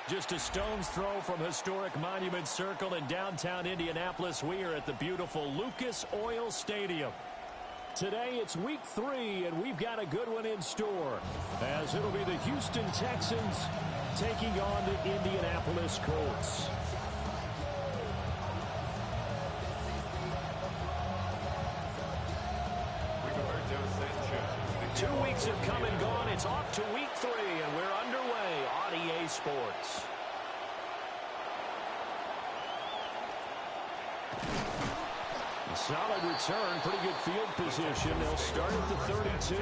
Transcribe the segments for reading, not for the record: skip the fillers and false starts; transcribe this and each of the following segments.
Just a stone's throw from historic Monument Circle in downtown Indianapolis. We are at the beautiful Lucas Oil Stadium. Today it's week 3, and we've got a good one in store, as it'll be the Houston Texans taking on the Indianapolis Colts. Two weeks have come and gone. It's off to week 3, and we're underway on EA Sports. A solid return, pretty good field position. They'll start at the 32.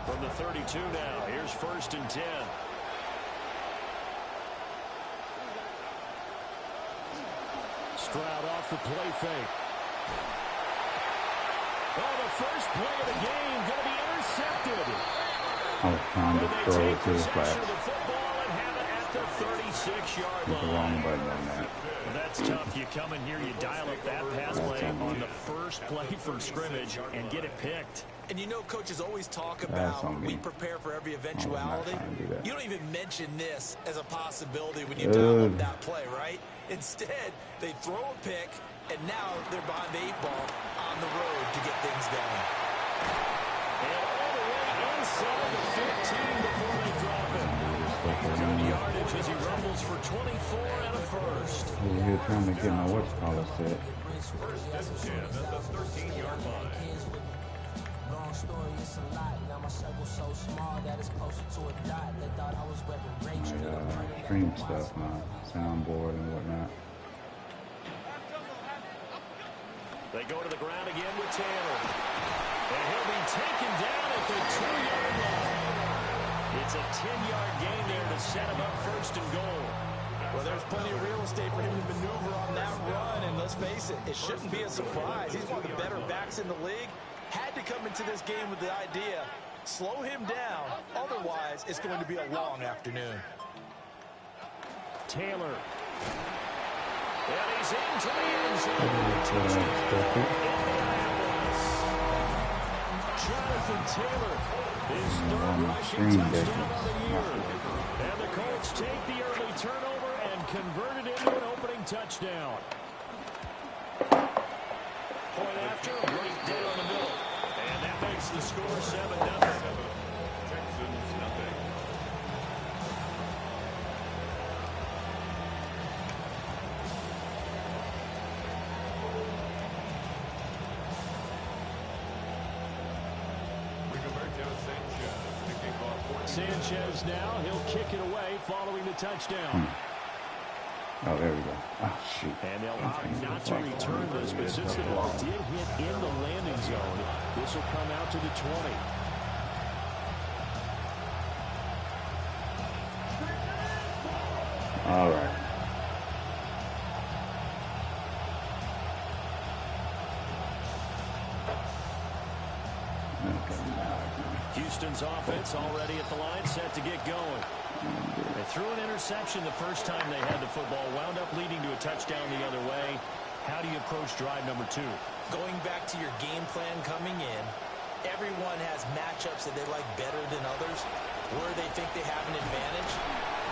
From the 32 now, here's 1st and 10. Stroud off the play fake. Oh, the first play of the game going to be intercepted. I was trying to throw it to the flat. The football and have it at the 36-yard line. The wrong button on that. Well, that's tough. You come in here, you dial up that pass play on the first play from scrimmage and get it picked. And you know, coaches always talk about we prepare for every eventuality. You don't even mention this as a possibility when you dial up that play, right? Instead, they throw a pick, and now they're behind the 8-ball on the road to get things going. And all the way inside the 15 before they drop it. Good yardage as he rumbles for 24 and a first. You're trying to get my what's called set. First and 10 at the 13-yard line. Story, it's a lot. Now my circle so small that it's closer to a dot. They thought I was wearing range. Stream stuff, my soundboard and whatnot. They go to the ground again with Taylor. And he'll be taken down at the 2-yard line. It's a 10-yard gain there to set him up 1st and goal. Well, there's plenty of real estate for him to maneuver on that run, and let's face it, it shouldn't be a surprise. He's one of the better backs in the league. Had to come into this game with the idea, slow him down, otherwise it's going to be a long afternoon. Taylor. And he's into the end zone. Jonathan Taylor, his 3rd rushing touchdown of the year. And the Colts take the early turnover and convert it into an opening touchdown. Point after, right dead on the middle. And that makes the score 7-0. Texans nothing. Sanchez now, he'll kick it away following the touchdown. Oh, there we go. Oh, shoot. And they'll opt not to return this, but since the ball did hit in the landing zone, this will come out to the 20. All right. Houston's offense already at the line, set to get going. They threw an interception the first time they had the football, wound up leading to a touchdown the other way. How do you approach drive number 2? Going back to your game plan coming in, everyone has matchups that they like better than others. Where they think they have an advantage,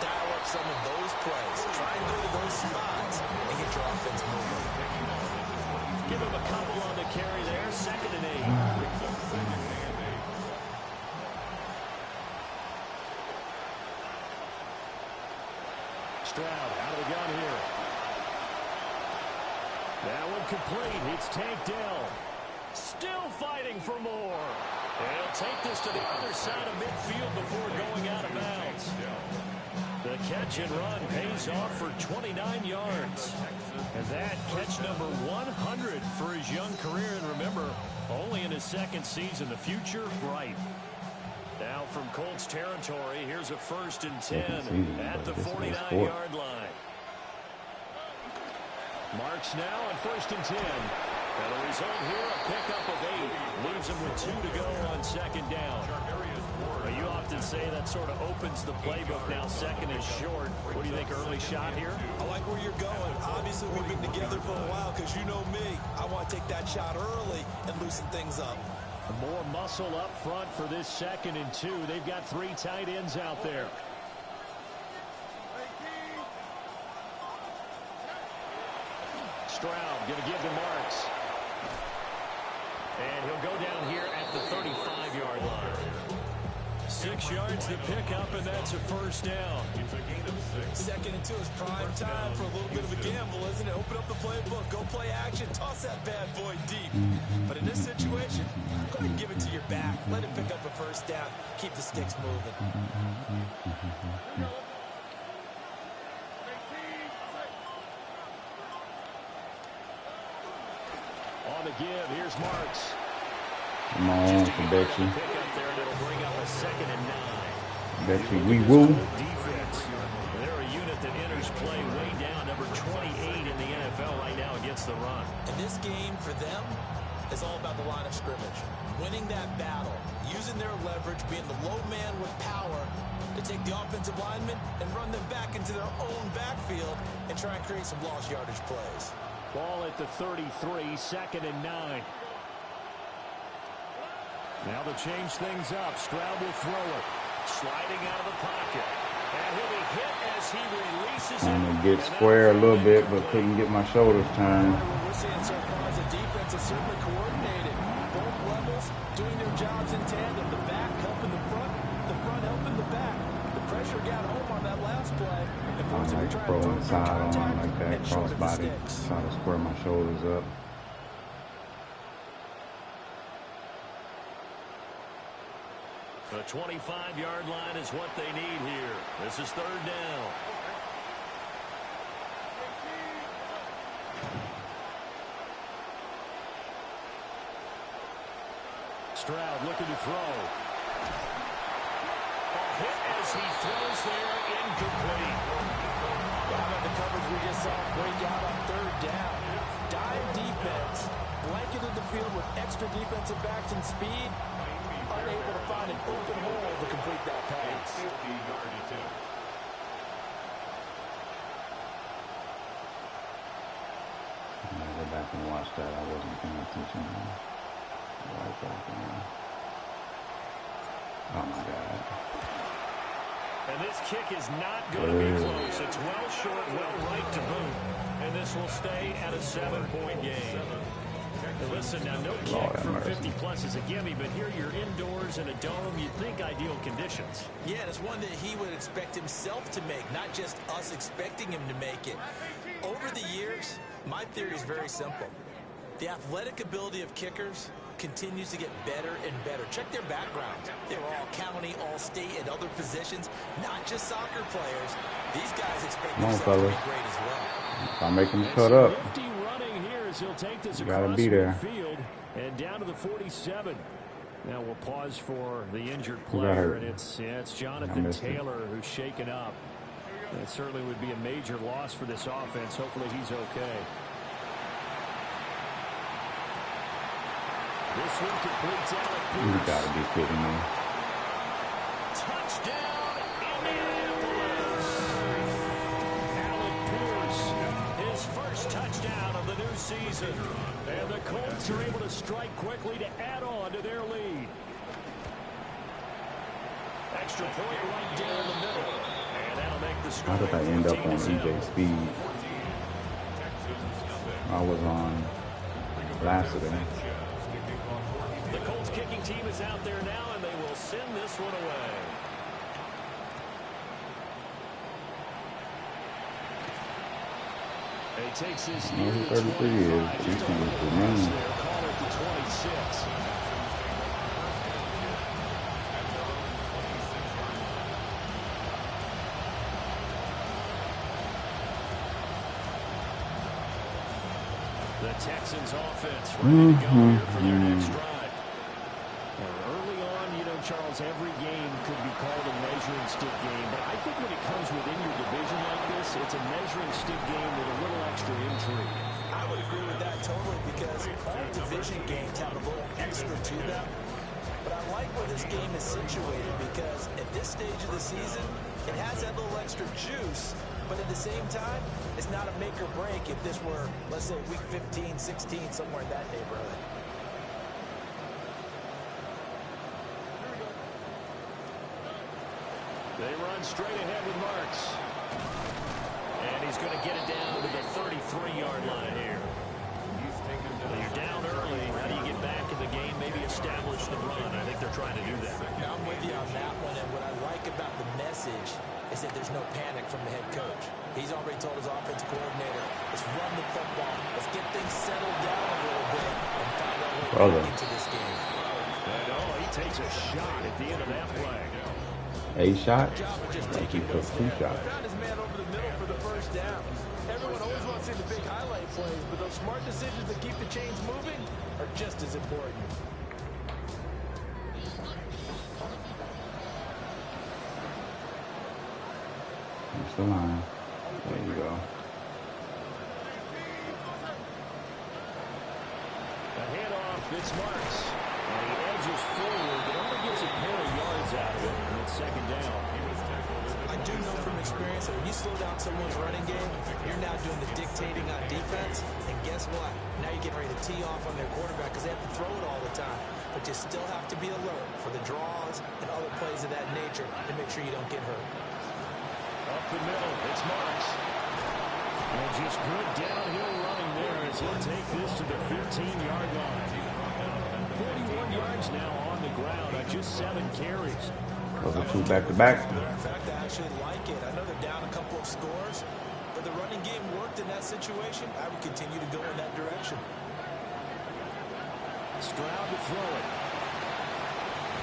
dial up some of those plays. Try and go to those spots and get your offense moving. Give him a couple on the carry there, 2nd and 8. Stroud out of the gun here. That one complete. It's Tank Dell. Still fighting for more. And he'll take this to the other side of midfield before going out of bounds. The catch and run pays off for 29 yards. And that catch number 100 for his young career. And remember, only in his 2nd season. The future bright. Now from Colts territory. Here's a 1st and 10 at the 49-yard line. Marks now on 1st and 10. And the result here, a pickup of 8. Leaves him with 2 to go on 2nd down. You often say that sort of opens the playbook now. 2nd is short. What do you think, early shot here? I like where you're going. Obviously, we've been together for a while because you know me. I want to take that shot early and loosen things up. More muscle up front for this 2nd and 2. They've got 3 tight ends out there. Stroud going to give to Marks. And he'll go down here at the 35-yard line. 6 yards to pick up, and that's a 1st down. 2nd and 2 is prime time for a little bit of a gamble, isn't it? Open up the playbook, go play action, toss that bad boy deep. But in this situation, go ahead and give it to your back. Let it pick up a 1st down. Keep the sticks moving. On the give, here's Marks. Come on, Kabechi. Pick up there, and it'll bring up a 2nd and 9. Kabechi, we woo. Defense. They're a unit that enters play way down, number 28 in the NFL right now against the run. And this game for them is all about the line of scrimmage. Winning that battle, using their leverage, being the low man with power to take the offensive linemen and run them back into their own backfield and try and create some lost yardage plays. Ball at the 33, 2nd and 9. Now to change things up, Stroud will throw it. Sliding out of the pocket. And he'll be hit as he releases it. I'm going to get square a little bit, but couldn't get my shoulders turned. What we're seeing so far is the defense is certainly coordinated. Both levels doing their jobs in tandem. The back helping the front helping the back. The pressure got home on that last play. I like throwing side on like that, cross body. Try to square my shoulders up. The 25-yard line is what they need here. This is 3rd down. Stroud looking to throw. A hit as he throws there, incomplete. How about the coverage we just saw break out on 3rd down? Dime defense, blanketed the field with extra defensive backs and speed. Unable to find an open hole to complete that pass. I'm going to go back and watch that. I wasn't paying attention. Right back in. Oh, my God. And this kick is not going to be close. It's well short, well right to boot. And this will stay at a 7-point game. And listen, now no kick from 50-plus is a gimme, but here you're indoors in a dome. You'd think ideal conditions. Yeah, and it's one that he would expect himself to make, not just us expecting him to make it. Over the years, my theory is very simple. The athletic ability of kickers continues to get better and better. Check their backgrounds. They were all county, all state, and other positions, not just soccer players. These guys expect themselves to be great as well. If I make them cut up. He'll take this across the field and down to the 47. Now we'll pause for the injured player, and it's Jonathan Taylor who's shaken up. That certainly would be a major loss for this offense. Hopefully he's okay. This one completes Alec Pierce. You gotta be kidding me. Touchdown, Indianapolis. Alec Pierce, his first touchdown of the new season. And the Colts are able to strike quickly to add on to their lead. Extra point right down the middle. And that'll make the score. How did I end up on EJ Speed? I was on Lassiter. The Colts kicking team is out there now, and they will send this one away. He takes this near the 33 years. Just He's a going little to pass remain. there, call it the 26. The Texans offense ready to go here for their next drive. Early on, Charles, every game call it a measuring stick game, but I think when it comes within your division like this, it's a measuring stick game with a little extra intrigue. I would agree with that totally because all division games have a little extra to them. But I like where this game is situated because at this stage of the season, it has that little extra juice, but at the same time, it's not a make or break if this were, let's say, week 15, 16, somewhere in that neighborhood. They run straight ahead with Marks. And he's going to get it down to the 33-yard line here. You're down early. How do you get back in the game? Maybe establish the run. I think they're trying to do that. Now, I'm with you on that one, and what I like about the message is that there's no panic from the head coach. He's already told his offense coordinator, let's run the football. Let's get things settled down a little bit and find our way back into this game. And he takes a shot at the end of that play. A shot? Like he took 2 shots. Found his man over the middle for the first down. Everyone always wants to see the big highlight plays, but those smart decisions that keep the chains moving are just as important. That's the line. There you go. The handoff, it's Marks. And he edges forward, but only gets a pair of yards out of it. And it's second down. I do know from experience that when you slow down someone's running game, you're now doing the dictating on defense. And guess what? Now you're getting ready to tee off on their quarterback because they have to throw it all the time. But you still have to be alert for the draws and other plays of that nature to make sure you don't get hurt. Up the middle, it's Marks. And just good downhill running there as he'll take this to the 15-yard line. 41 yards now on the ground on just 7 carries. Those are 2 back-to-back. In fact, I actually like it. I know they're down a couple of scores, but the running game worked in that situation. I would continue to go in that direction. Stroud to throw it.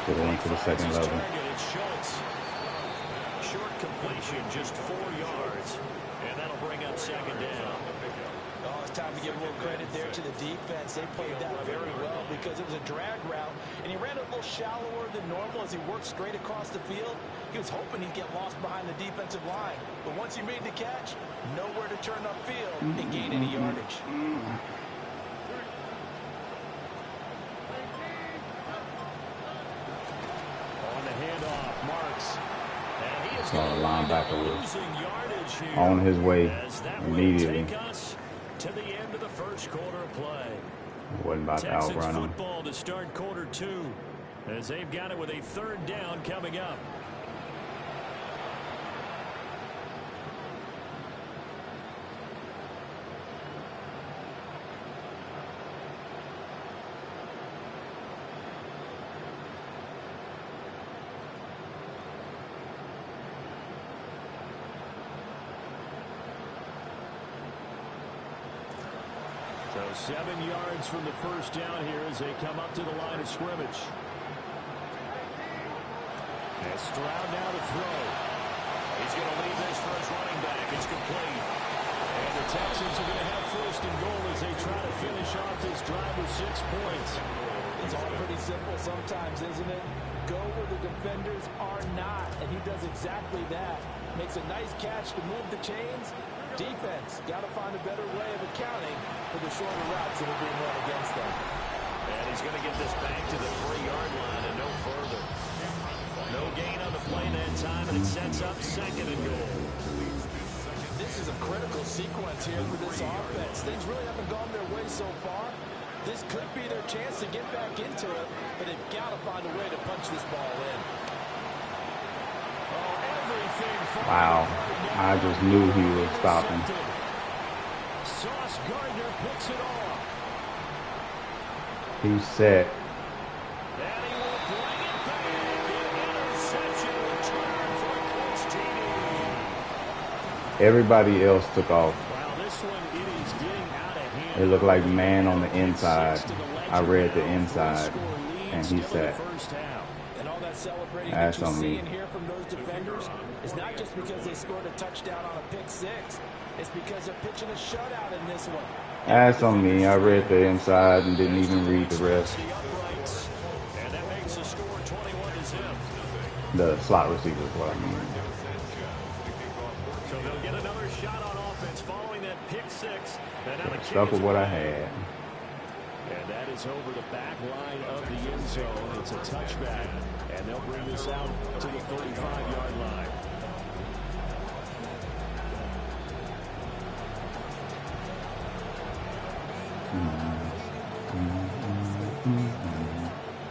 Get it into the second level. It's Schultz. Short completion, just 4 yards, and that'll bring up second down. Oh, it's time to give a little credit there to the defense. They played that very well because it was a drag route, and he ran a little shallower than normal as he worked straight across the field. He was hoping he'd get lost behind the defensive line, but once he made the catch, nowhere to turn upfield and gain any yardage. On the handoff, Marks. And he is the linebacker was on his way immediately. To the end of the first quarter of play. Wasn't about to outrun him. Football to start quarter 2 as they've got it with a 3rd down coming up. So 7 yards from the first down here as they come up to the line of scrimmage. And Stroud now to throw. He's going to leave this for his running back. It's complete. And the Texans are going to have 1st and goal as they try to finish off this drive with 6 points. It's all pretty simple sometimes, isn't it? Go where the defenders are not, and he does exactly that. Makes a nice catch to move the chains. Defense got to find a better way of accounting for the shorter routes that are being run against them. And he's going to get this back to the 3-yard line and no further. No gain on the play that time, and it sets up 2nd and goal. This is a critical sequence here for this offense. Things really haven't gone their way so far. This could be their chance to get back into it, but they've got to find a way to punch this ball in. Wow, I just knew he was stopping. Sauce Gardner picks it off. He's set. And he will bring it back. Interception return for the Colts TD. Everybody else took off. Wow, this one it is getting out of hand. It looked like man on the inside. I read the inside, and he set. And all that celebrating That's that you on see me. and hear from those defenders is not just because they scored a touchdown on a pick 6. It's because they're pitching a shutout in this one. That's on me. I read the inside and didn't even read the rest. And that makes the score 21-0. The slot receiver is what I mean. So they'll get another shot on offense following that pick six. And now the stuck with what I had. And that is over the back line of the end zone. It's a touchback. And they'll bring this out to the 35-yard line.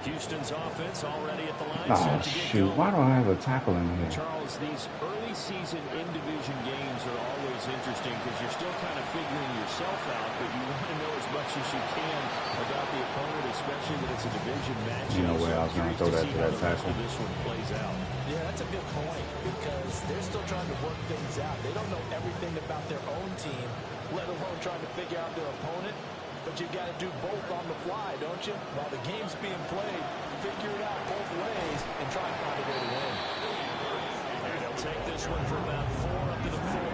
Houston's offense already at the line. Oh, shoot. Why do I have a tackle in here? Charles, these early season in-division games are always interesting because you're still kind of figuring yourself out, but you want to know as much as you can about the opponent, especially when it's a division matchup. You know where I was going to throw that to that tackle. This one plays out. Yeah, that's a good point because they're still trying to work things out. They don't know everything about their own team, let alone trying to figure out their opponent. But you got to do both on the fly, don't you? While the game's being played, figure it out both ways and try and find a way to win. And they'll take this one for about 4 up to the 40.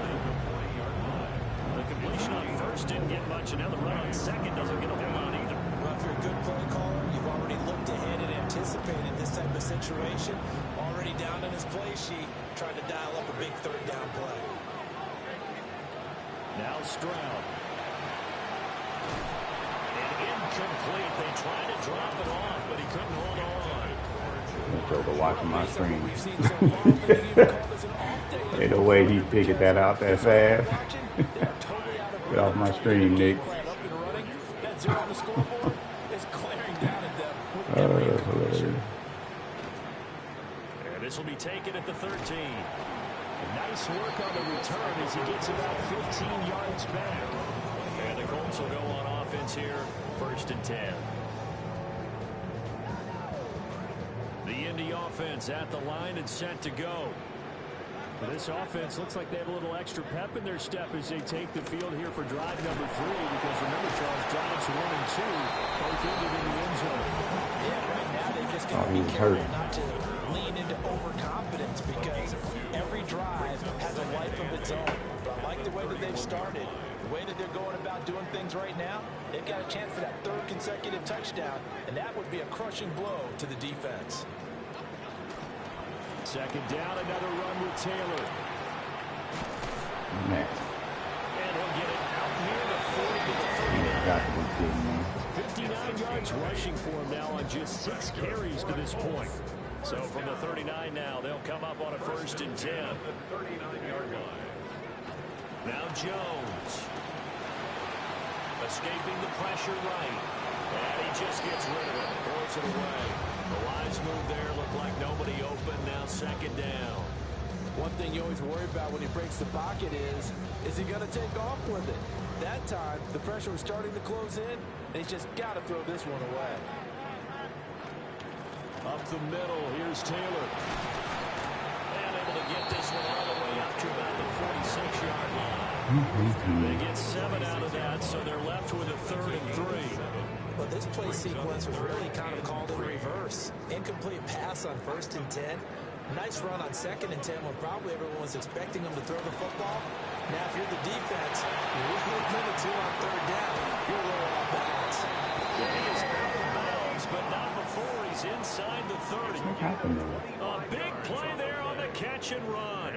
The completion on first didn't get much, and now the run on second doesn't get a whole lot either. Well, if you're a good play caller, you've already looked ahead and anticipated this type of situation. Already down in his play sheet, trying to dial up a big third down play. Now Stroud. Incomplete. They tried to drop it off, but he couldn't hold on. I'm going to watch my screen. Ain't no way he figured that out that fast. Get off my screen, Nick. And this will be taken at the 13. Nice work on the return as he gets about 15 yards back. And the Colts will go on offense here, 1st and 10. The Indy offense at the line and set to go. This offense looks like they have a little extra pep in their step as they take the field here for drive number 3. Because remember, Charles, drives 1 and 2 both ended in the end zone. Yeah, right now they just got to be careful not to lean into overconfidence because every drive has a life of its own. But I like the way that they've started. The way that they're going about doing things right now, they've got a chance for that 3rd consecutive touchdown, and that would be a crushing blow to the defense. 2nd down, another run with Taylor. Man. And he'll get it out near the 40 to the 39. 59 yards rushing for him now on just 6 carries to this point. So from the 39 now, they'll come up on a 1st and 10. Now Jones. Escaping the pressure right. And he just gets rid of it. Throws it away. The lines move there. Look like nobody open. Now 2nd down. One thing you always worry about when he breaks the pocket is he going to take off with it? That time, the pressure was starting to close in, and he's just got to throw this one away. Up the middle. Here's Taylor. And able to get this one all the way up to about the 46-yard line. They get 7 out of that, so they're left with a 3rd and 3. Well, this play sequence was really kind of called in reverse. Incomplete pass on 1st and 10. Nice run on 2nd and 10 when probably everyone was expecting him to throw the football. Now, if you're the defense, you're really limited to on 3rd down. You're a little off balance. Yeah, he is out of bounds, but not before he's inside the 30. A big play there on the catch and run.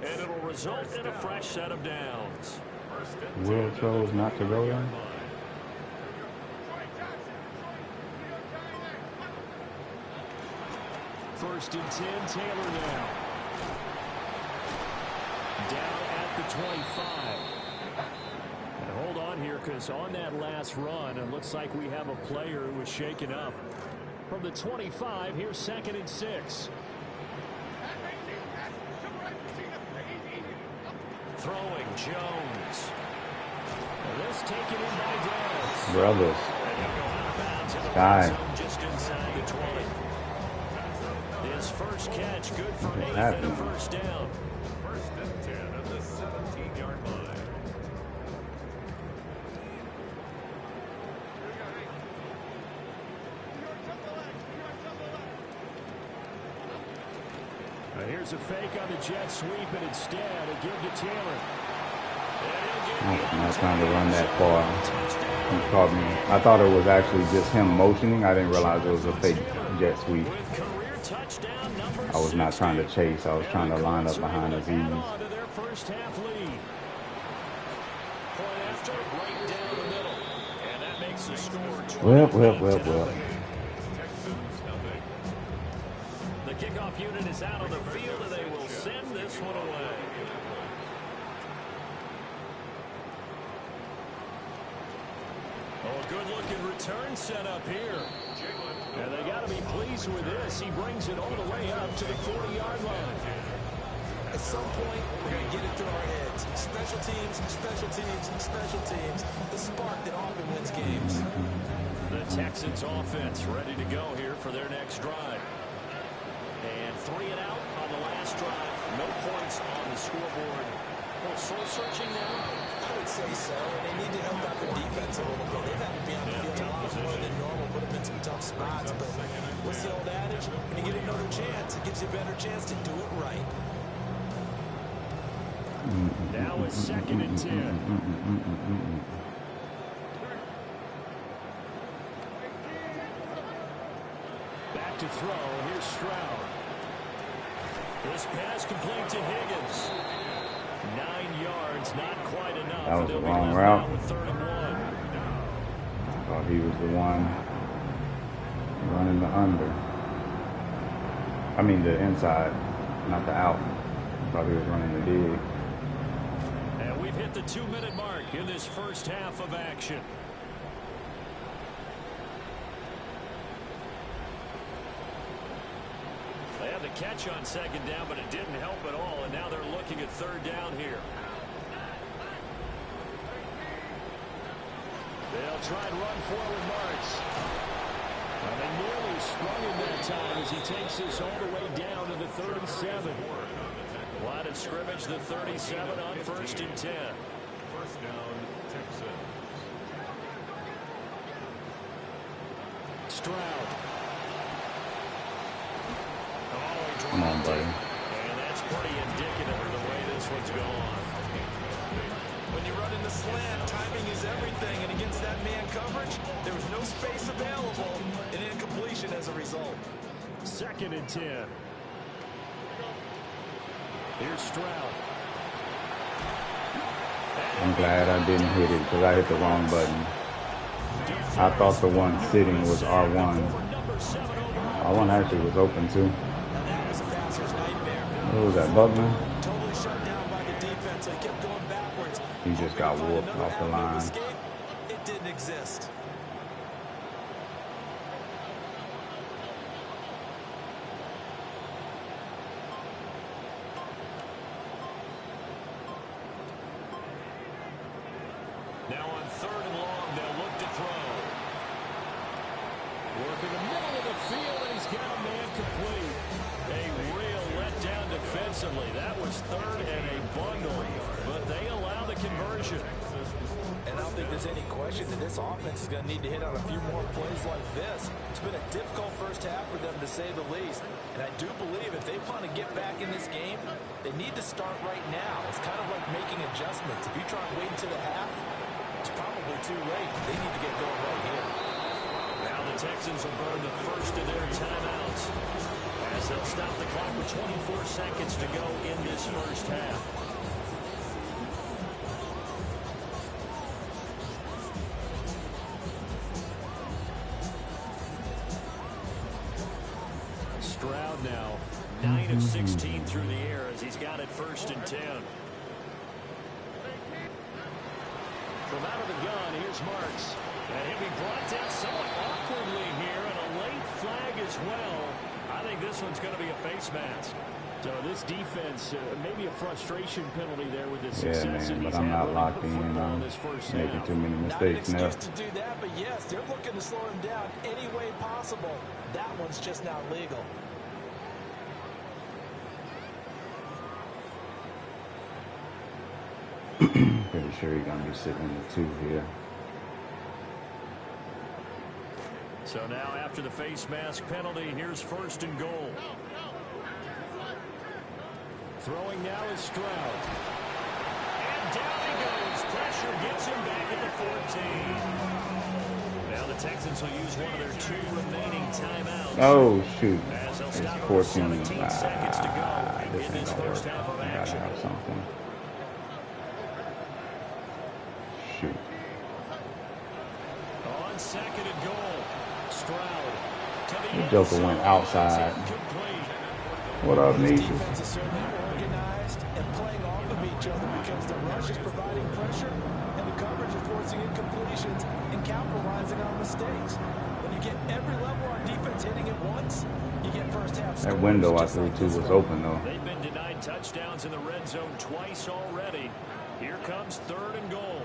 And it'll result in a fresh set of downs. Will chose not to go there. First and 10, Taylor now. Down at the 25. And hold on here, because on that last run, it looks like we have a player who was shaken up. From the 25, here's 2nd and 6. Throwing Jones. And this taken in by Downs. Brothers. Sky. Just inside the 20. His first catch, good for 8 and a 1st down. 1st and 10 at the 17-yard line. Here's a fake on the jet sweep, and instead a give to Taylor. Not trying to run that far. He caught me. I thought it was actually just him motioning. I didn't realize it was a fake jet sweep. With career touchdown number 60. I was not trying to chase. I was trying to line up behind the Z's. Their first half lead. Point after, right down the middle. And that makes the score 28-0. The kickoff unit is out on the field, and they will send this one away. Oh, good-looking return set up here. And they got to be pleased with this. He brings it all the way up to the 40-yard line. At some point, we're going to get it through our heads. Special teams, special teams, special teams. The spark that often wins games. The Texans offense ready to go here for their next drive. And 3 and out on the last drive. No points on the scoreboard. Well, soul searching now? I would say so. And they need to help out their defense a little bit. They've had to be on the field a lot more than normal. Put them in some tough spots. But what's the old adage? When you get another chance, it gives you a better chance to do it right. Now it's 2nd and 10. Back to throw. Here's Stroud. This pass complete to Higgins. 9 yards, not quite enough. That was the wrong route. With 3rd and 1. I thought he was the one running the under. I mean the inside, not the out. I thought he was running the dig. And we've hit the 2-minute mark in this first half of action. They had the catch on 2nd down, but it didn't help at all, and now they're looking at 3rd down here. They'll try and run forward Marks. And they nearly sprung him that time as he takes this all the way down to the 37. Line of scrimmage, the 37 on 1st and 10. First down, Texans. Stroud. Come on, buddy. And that's pretty indicative of the way this one's going. When you run in the slant, timing is everything. And against that man coverage, there was no space available. An incompletion as a result. 2nd and 10. Here's Stroud. I'm glad I didn't hit it because I hit the wrong button. I thought the one sitting was R1. R1 actually was open too. What was that, Bugman? Totally shut down by the defense. They kept going backwards. He just got whooped off the line. It didn't exist. Now on 3rd and long, they'll look to throw. Work in the middle of the field, and he's got a man complete. A real letdown defensively. That was 3rd and a bundle, but they allow the conversion. And I don't think there's any question that this offense is going to need to hit on a few more plays like this. It's been a difficult first half for them, to say the least. And I do believe if they want to get back in this game, they need to start right now. It's kind of like making adjustments. If you try and wait until the half, it's probably too late. They need to get going right here. Now the Texans will burn the first of their timeouts as they'll stop the clock with 24 seconds to go in this first half. Stroud now 9 of 16 through the air as he's got it 1st and 10. From out of the gun, here's Marks. And he'll be brought down somewhat awkwardly here, and a late flag as well. I think this one's going to be a face mask. So this defense, maybe a frustration penalty there with the success. Yeah, man, but I'm not locked in. I'm making too many mistakes now. Not an excuse to do that, but yes, they're looking to slow him down any way possible. That one's just not legal. Pretty sure he's going to be sitting in the 2 here. So now after the face mask penalty, here's 1st and goal. Throwing now is Stroud. And down he goes. Pressure gets him back at the 14. Now the Texans will use one of their 2 remaining timeouts. Oh, shoot. stop 14. with 17 seconds to go This in ain't this gonna work. first half of I gotta action. have something. Shoot. On second and goal, Stroud to the The Joker went outside. What up, Nisha? Defense is certainly organized and playing off of each other because the rush is providing pressure and the coverage is forcing incompletions and capitalizing on mistakes. When you get every level on defense hitting at once, you get first half scores. That window I threw like to was open though. They've been denied touchdowns in the red zone twice already. Here comes third and goal.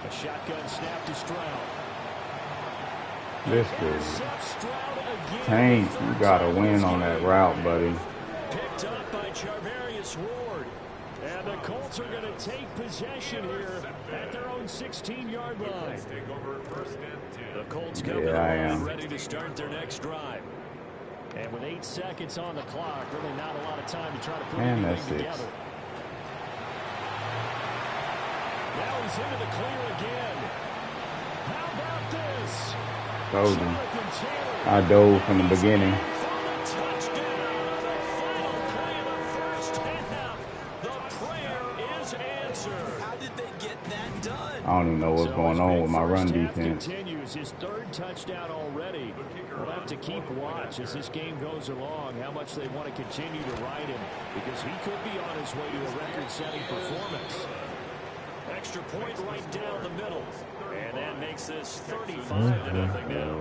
A shotgun snap to Stroud. This dude. Tank, you gotta win on that route, buddy. Picked up by Charvarius Ward. And the Colts are going to take possession here at their own 16-yard line. The Colts come to the line ready to start their next drive. And with 8 seconds on the clock, really not a lot of time to try to put anything together. Now he's into the clear again. How about this? Told you. I dove from the beginning. I don't even know what's going on with my run defense. Continues his third touchdown already. We'll have to keep watch as this game goes along, how much they want to continue to ride him, because he could be on his way to a record-setting performance. Extra point right down the middle. And that makes this 35-0 now.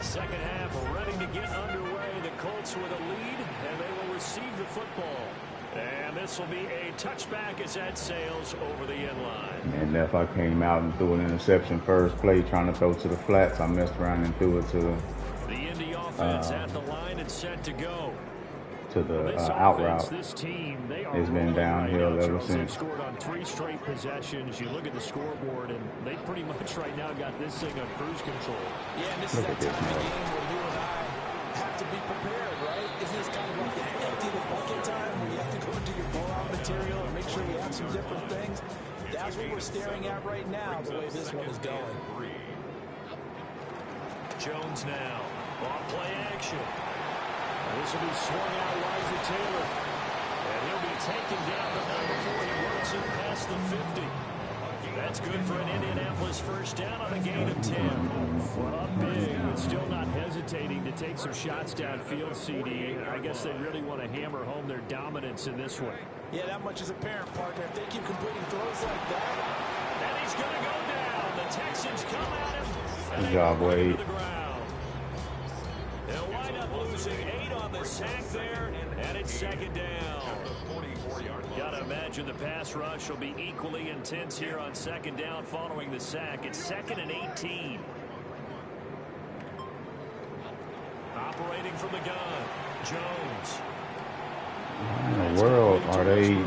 Second half ready to get underway. The Colts with a lead, and they will receive the football. And this will be a touchback as that sails over the end line. And if I came out and threw an interception first play trying to throw to the flats, I messed around and threw it to the IND offense at the line and set to go. To the out route. This team, it's been downhill ever since. They've scored on 3 straight possessions. You look at the scoreboard, and they pretty much right now got this thing on cruise control. Yeah, and this is that time of the game where you and I have to be prepared, right? Isn't this kind of like the empty the bucket time where you have to go into your blowout material and make sure you have some different things? That's what we're staring at right now, the way this one is going. Jones now. Off play action. This will be swung out wide for Taylor. And he'll be taken down, but not before he works it past the 50. That's good for an Indianapolis first down on a gain of 10. Well, up big, but still not hesitating to take some shots downfield, CD. I guess they really want to hammer home their dominance in this one. Yeah, that much is apparent, partner. If they keep completing throws like that. And he's going to go down. The Texans come at him. Good job, Wade. They'll wind up losing 8 on the sack there, and it's second down. Gotta imagine the pass rush will be equally intense here on second down following the sack. It's 2nd and 18. Operating from the gun, Jones. What in the world are they? That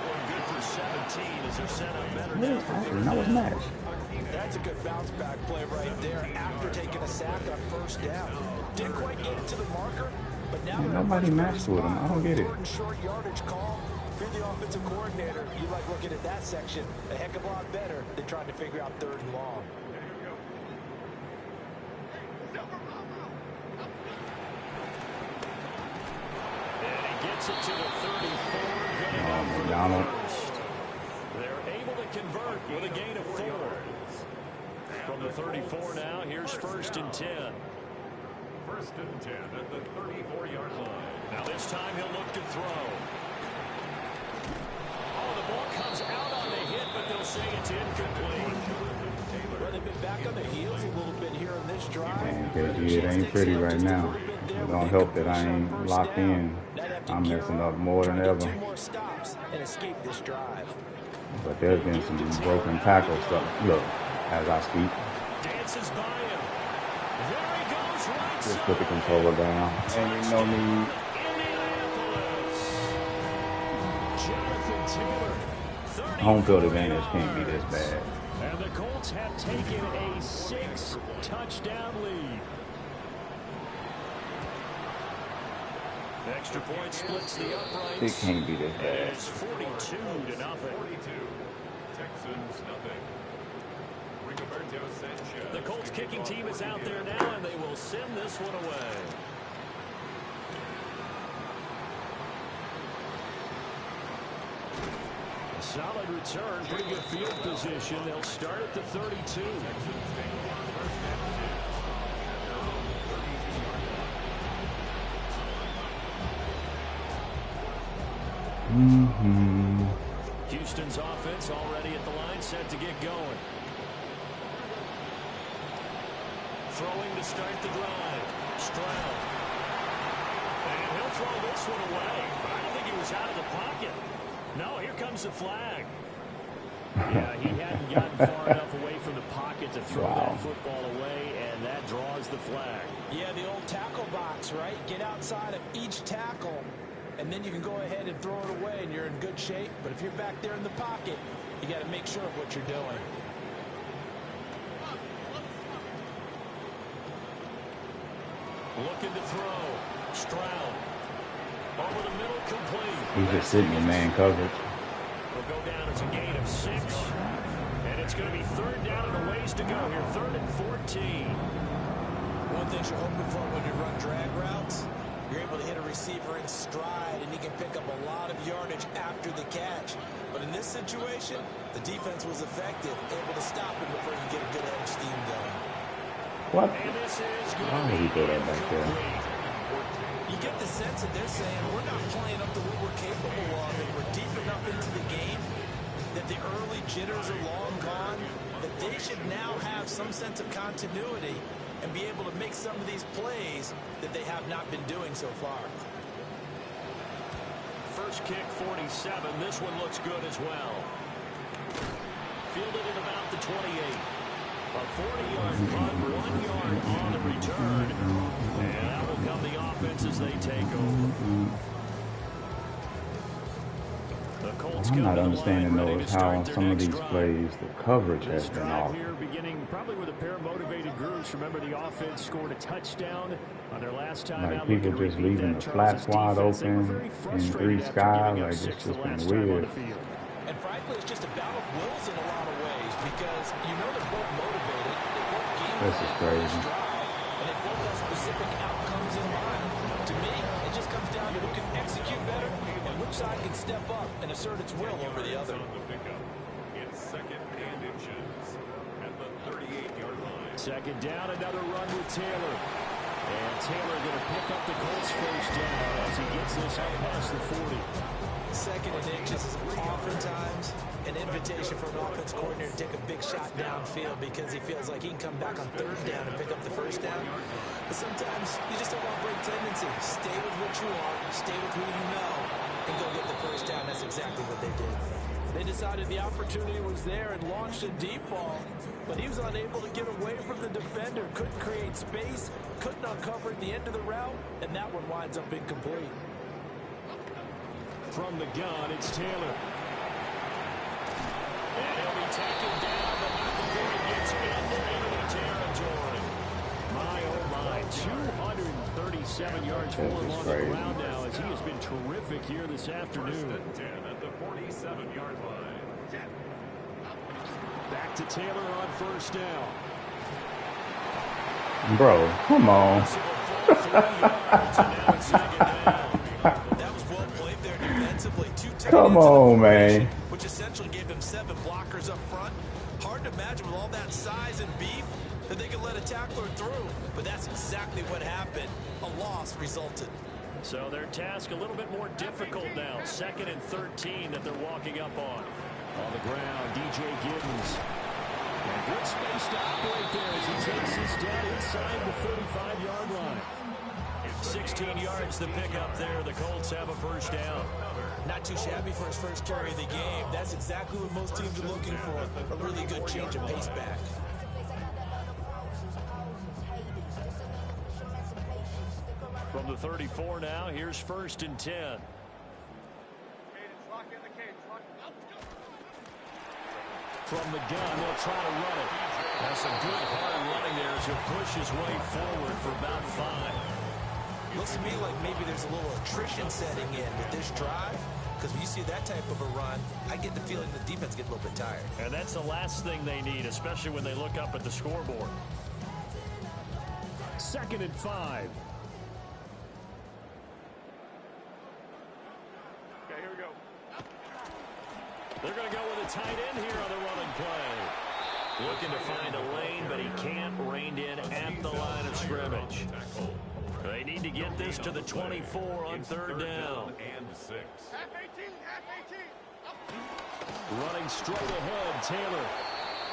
one good for 17 as they're set up better now. That was match. That's a good bounce back play right there after taking a sack on first down. Didn't quite get it to the marker, but now nobody matched with him. I don't get it. Short yardage call. If you're the offensive coordinator, you like looking at that section a heck of a lot better than trying to figure out 3rd and long. And he gets it to the 34. McDonald. They're able to convert with a gain of 4. From the 34 now, here's 1st and 10. 1st and 10 at the 34-yard line. Now this time he'll look to throw. Oh, the ball comes out on the hit, but they'll say it's incomplete. Well, they've been back on their heels a little bit here in this drive. Man, KG, it ain't pretty right now. It don't help that I ain't locked in. I'm messing up more than ever. 2 more stops and escape this drive. But there's been some broken tackle stuff. Look, as I speak. Dances by him. There he goes, right Just put the controller down. Ain't no need. Home field advantage can't be this bad. And the Colts have taken a 6-touchdown lead. Extra point splits the uprights. It can't be this bad. It's 42-0. 42. Texans nothing. The Colts kicking team is out there now, and they will send this one away. A solid return, pretty good field position. They'll start at the 32. Houston's offense already at the line, set to get going. Throwing to start the drive. Stroud. And he'll throw this one away. But I don't think he was out of the pocket. No, here comes the flag. Yeah, he hadn't gotten far enough away from the pocket to throw that football away, and that draws the flag. Yeah, the old tackle box, right? Get outside of each tackle, and then you can go ahead and throw it away, and you're in good shape. But if you're back there in the pocket, you got to make sure of what you're doing. Looking to throw. Stroud. Over the middle, complete. He's just sitting in man coverage. Will go down as a gain of 6. And it's going to be third down and a ways to go here. 3rd and 14. One thing you're hoping for when you run drag routes, you're able to hit a receiver in stride, and he can pick up a lot of yardage after the catch. But in this situation, the defense was effective, able to stop him before you get a good head of steam going. What? And this is good. Why would he throw that back there? You get the sense that they're saying we're not playing up to what we're capable of, and we're deep enough into the game that the early jitters are long gone, that they should now have some sense of continuity and be able to make some of these plays that they have not been doing so far. First kick, 47. This one looks good as well. Fielded at about the 28. A 40-yard punt, 1 yard on the return. And that will come the offense as they take over. I'm not understanding though how some of these plays, the coverage has been off. Here beginning probably with a pair of motivated groups. Remember, the offense scored a touchdown on their last time out. Like people just leaving the flats wide open in 3 sky. Like it's just been weird. And frankly, it's just a battle of wills in a lot of ways because you know they're both motivated. They both game this is crazy. And they both have specific outcomes in mind. To me, it just comes down to who can execute better and which side can step up and assert its will over the other. It's 2nd and inches at the 38-yard line. 2nd down, another run with Taylor. And Taylor going to pick up the Colts first down as he gets this out past the 40. 2nd and inches is oftentimes an invitation for an offense coordinator to take a big shot downfield because he feels like he can come back on 3rd down and pick up the first down. But sometimes you just don't want to break tendency. Stay with what you are, stay with who you know, and go get the first down. That's exactly what they did. They decided the opportunity was there and launched a deep ball, but he was unable to get away from the defender, couldn't create space, couldn't uncover at the end of the route, and that one winds up incomplete. From the gun, it's Taylor. And he'll be taken down, but not before he gets into enemy territory. My, oh my, 237 yards for him on the ground now as he has been terrific here this afternoon. 1st and 10 at the 47-yard line. Back to Taylor on 1st down. Bro, come on. Come on, man. Which essentially gave them 7 blockers up front. Hard to imagine with all that size and beef that they could let a tackler through. But that's exactly what happened. A loss resulted. So their task a little bit more difficult now. 2nd and 13 that they're walking up on. On the ground, DJ Giddens. And good space to operate there as he takes this down inside the 45-yard line. 16 yards to pick up there. The Colts have a first down. Not too shabby for his first carry of the game. That's exactly what most teams are looking for. A really good change of pace back. From the 34 now, here's 1st and 10. From the gun, they'll try to run it. That's some good hard running there as he'll push his way forward for about 5. Looks to me like maybe there's a little attrition setting in with this drive. Because when you see that type of a run, I get the feeling the defense gets a little bit tired. And that's the last thing they need, especially when they look up at the scoreboard. 2nd and 5. Okay, here we go. They're going to go with a tight end here on the running play. Looking to find a lane, but he can't rein in at the line of scrimmage. They need to get this to the 24 on 3rd down. And 6. Running straight ahead, Taylor.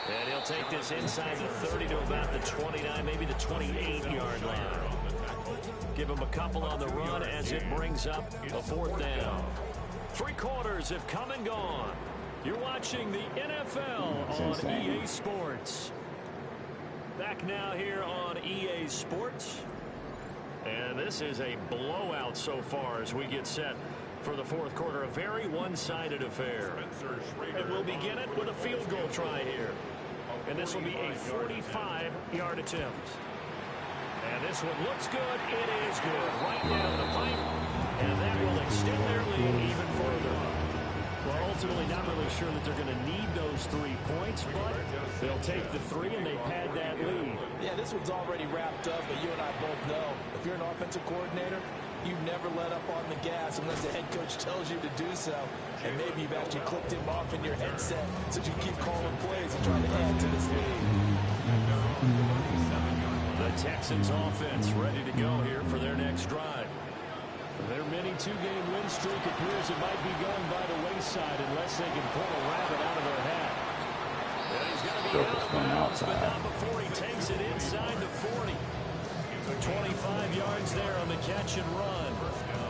And he'll take this inside the 30 to about the 29, maybe the 28-yard line. Give him a couple on the run as it brings up a 4th down. 3 quarters have come and gone. You're watching the NFL on EA Sports. Back now here on EA Sports. And this is a blowout so far as we get set for the 4th quarter. A very one-sided affair. And we'll begin it with a field goal try here. And this will be a 45-yard attempt. And this one looks good. It is good. Right down the pipe. And that will extend their lead even further. Well, ultimately not really sure that they're going to need those 3 points, but they'll take the 3 and they pad that lead. Yeah, this one's already wrapped up, but you and I both know if you're an offensive coordinator, you never let up on the gas unless the head coach tells you to do so. And maybe you've actually clicked him off in your headset so you keep calling plays and trying to add to this lead. The Texans offense ready to go here for their next drive. Their mini 2-game win streak appears it might be going by the wayside unless they can pull a rabbit out of their hat. And he's going to be out of bounds, but not before he takes it inside the 40. 25 yards there on the catch and run.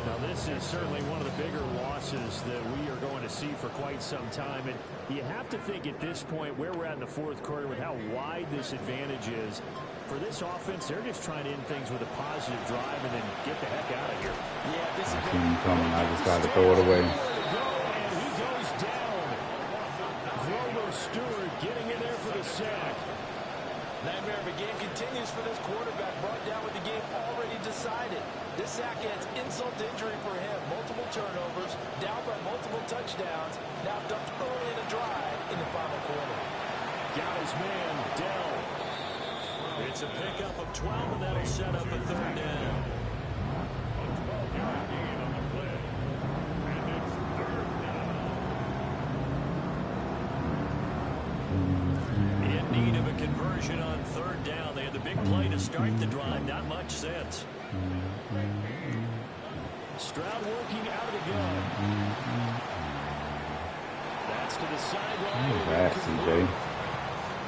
Now this is certainly one of the bigger losses that we are going to see for quite some time. And you have to think at this point where we're at in the 4th quarter with how wide this advantage is. For this offense, they're just trying to end things with a positive drive and then get the heck out of here. Yeah, this is coming. I just tried to throw it away. And he goes down. Grover Stewart getting in there for the sack. Nightmare of a game continues for this quarterback, brought down with the game already decided. This sack adds insult to injury for him. Multiple turnovers, down by multiple touchdowns, now dumped early in the drive in the final quarter. Got his man, Dell. It's a pickup of 12, and that'll set up a 3rd down. In need of a conversion on 3rd down. They had the big play to start the drive. Not much sense. Stroud working out of the gun. That's to the sideline. That's CJ.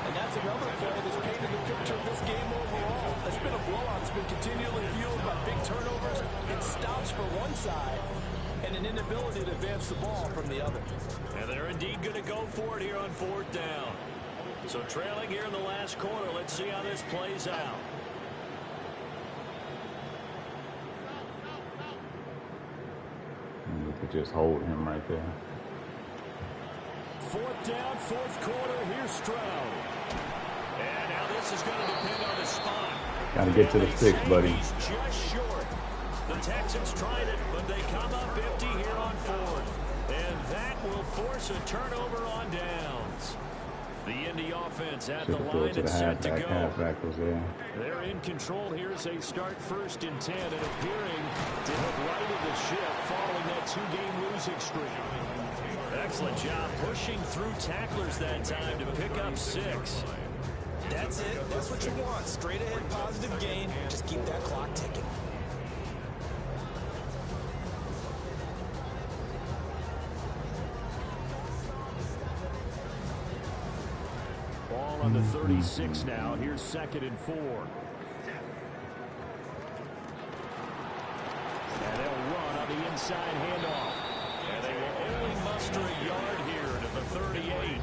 And that's another play that's painted the picture of this game overall. It's been a blowout. It's been continually fueled by big turnovers and stops for one side and an inability to advance the ball from the other. And they're indeed going to go for it here on 4th down. So trailing here in the last quarter. Let's see how this plays out. You could just hold him right there. 4th down, 4th quarter. Here's Stroud. And now this is going to depend on the spot. Got to get to the 6, buddy. He's just short. The Texans tried it, but they come up empty here on 4th. And that will force a turnover on downs. The Indy offense at the line and set to go. Halfback was there. They're in control here as they start 1st and 10 and appearing to have righted the ship following that 2-game losing streak. Excellent job pushing through tacklers that time to pick up 6. That's it. That's what you want. Straight ahead positive gain. Just keep that clock ticking. Ball on the 36 now. Here's 2nd and 4. And they'll run on the inside handoff. And they will only muster a yard here to the 38.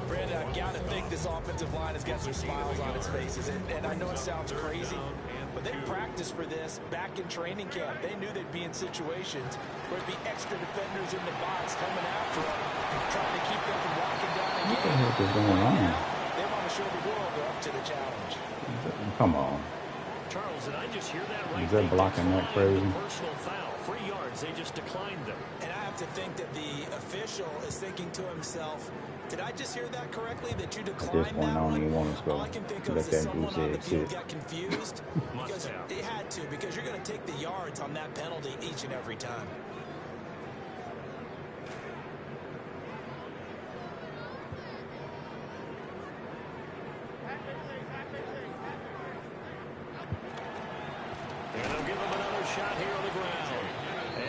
Brandon, I've got to think this offensive line has got some smiles on its faces. And I know it sounds crazy, but they practiced for this back in training camp. They knew they'd be in situations where there'd be extra defenders in the box coming after them, trying to keep them from walking down the game. What the heck is going on? They want to show the world they're up to the challenge. Come on. Charles, and I just hear that right. Is that blocking that crazy? Personal foul, 3 yards. They just declined them. And I have to think that the official is thinking to himself, did I just hear that correctly? That you declined that one? At this point, I don't even want to go. All I can think of is that someone on the field got confused. Because they had to, because you're going to take the yards on that penalty each and every time. And they'll give him another shot here on the ground.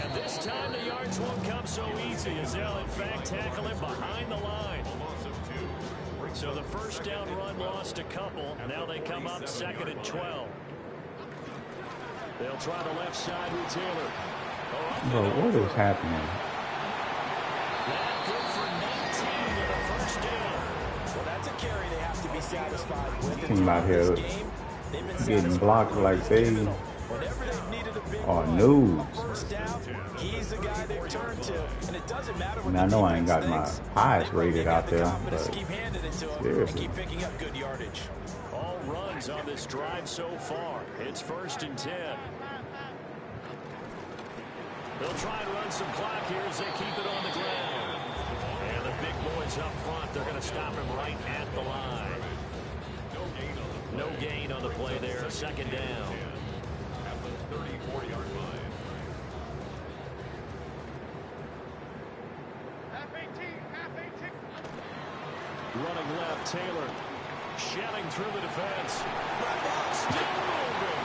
And this time the yards won't come so easy as they'll in fact tackle him behind the line. So the first down run lost a couple. Now they come up 2nd and 12. They'll try the left side with Taylor. Bro, what is happening? That good for 19 with a first down. Well, that's a carry they have to be satisfied with. Team out here getting blocked like they are noobs. He's the guy they turn to, and it doesn't matter what. I know I ain't got my highest rated out there, but keep handing it to him and keep picking up good yardage. All runs on this drive so far. It's 1st and 10. They'll try and run some clock here as they keep it on the ground. And the big boys up front, they're going to stop him right at the line. No gain on the play there. 2nd down. At the 34-yard line. Running left, Taylor. Shelling through the defense. Still moving.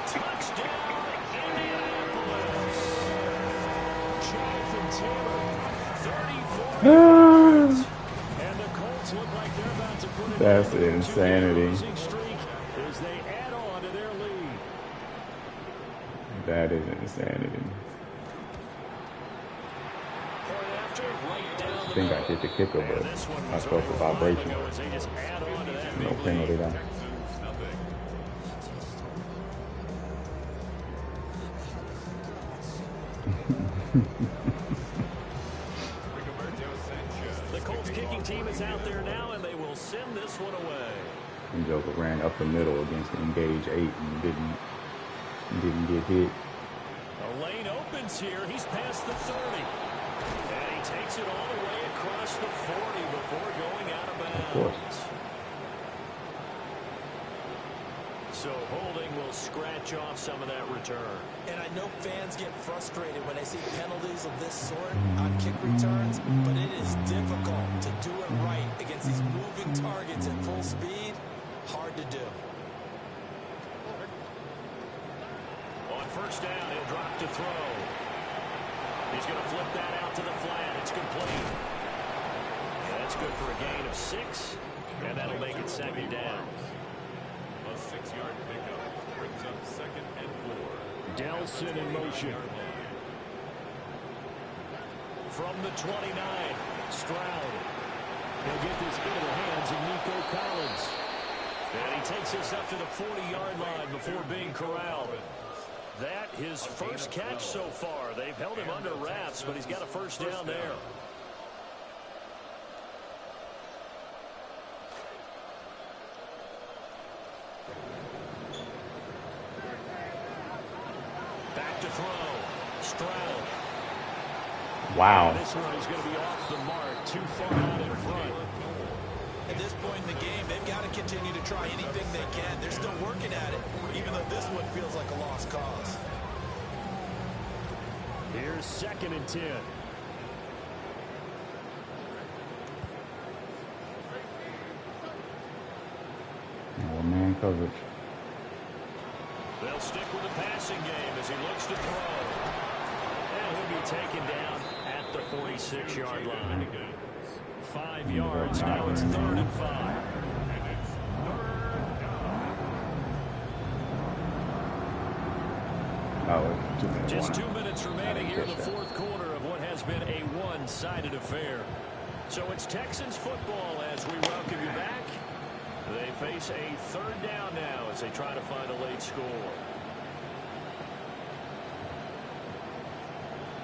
Touchdown, Indianapolis. Jonathan Taylor, 34 yards. And the Colts look like they're about to put it. That's insanity. As they add on to their lead. That is insanity. I think I hit the kicker, but I felt the vibration. No penalty though. The Colts kicking team is out there now, and they will send this one away. And Joker ran up the middle against Engage 8 and didn't get hit. A lane opens here. He's past the 30. And he takes it all the way across the 40 before going out of bounds. Of course. So holding will scratch off some of that return. And I know fans get frustrated when they see penalties of this sort on kick returns, but it is difficult to do it right against these moving targets at full speed. Hard to do. On 1st down, he'll drop to throw. He's going to flip that out to the flat. It's complete. That's good for a gain of 6, and that'll make it 2nd down. A 6-yard pickup brings up 2nd and 4. Delson in motion. From the 29, Stroud. He'll get this into the hands of Nico Collins. And he takes this up to the 40-yard line before being corralled. That his first catch so far. They've held him under wraps, but he's got a first down there. Back to throw. Stroud. Wow. This one is going to be off the mark, too far out in front. At this point in the game, they've got to continue to try anything they can. They're still working at it, even though this one feels like a lost cause. Here's 2nd and 10. Oh, man coverage. They'll stick with the passing game as he looks to throw. And he'll be taken down at the 46-yard line. 5 yards. Now it's 3rd and 5. Just 2 minutes remaining here in the 4th quarter of what has been a one-sided affair. So it's Texans football as we welcome you back. They face a 3rd down now as they try to find a late score.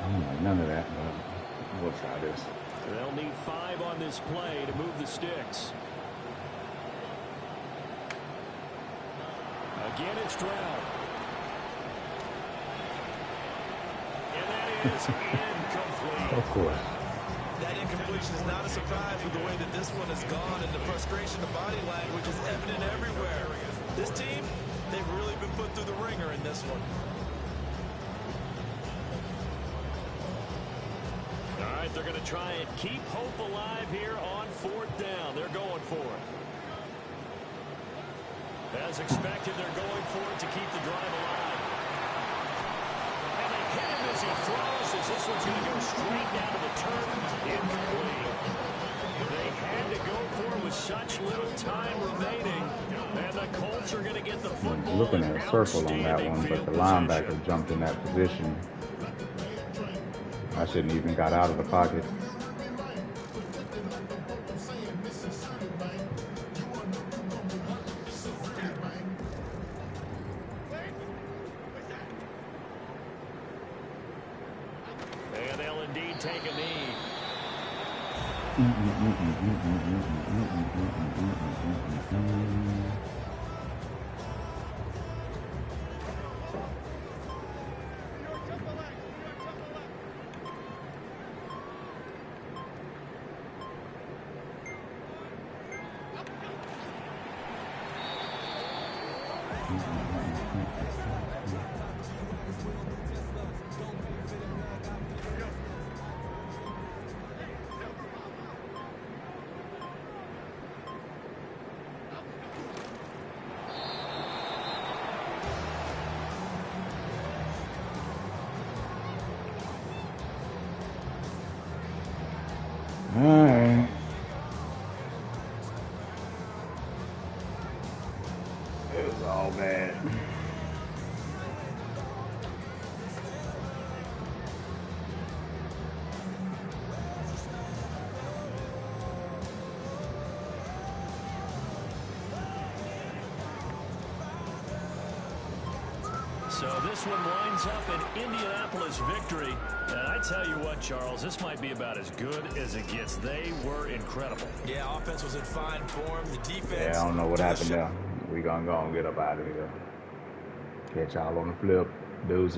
I don't like none of that, but we'll try this. They'll need 5 on this play to move the sticks. Again, it's Stroud. And that is incomplete. Of course. That incompletion is not a surprise with the way that this one has gone, and the frustration of body language is evident everywhere. This team, they've really been put through the ringer in this one. All right, they're going to try and keep hope alive here on 4th down. They're going for it. As expected, they're going for it to keep the drive alive. And they hit him as he throws, as this one's going to go straight down to the turf. Incomplete. They had to go for it with such little time remaining. And the Colts are going to get the football. Looking at a circle on that one, but the linebacker jumped in that position. I shouldn't even got out of the pocket. And they'll indeed take a knee. All right. It was all bad. So this one winds up an Indianapolis victory. And I tell you what, Charles, this might be about as good as it gets. They were incredible. Yeah, offense was in fine form. The defense. Yeah, I don't know what happened there. We gonna go and get up out of here. Catch y'all on the flip, deuces.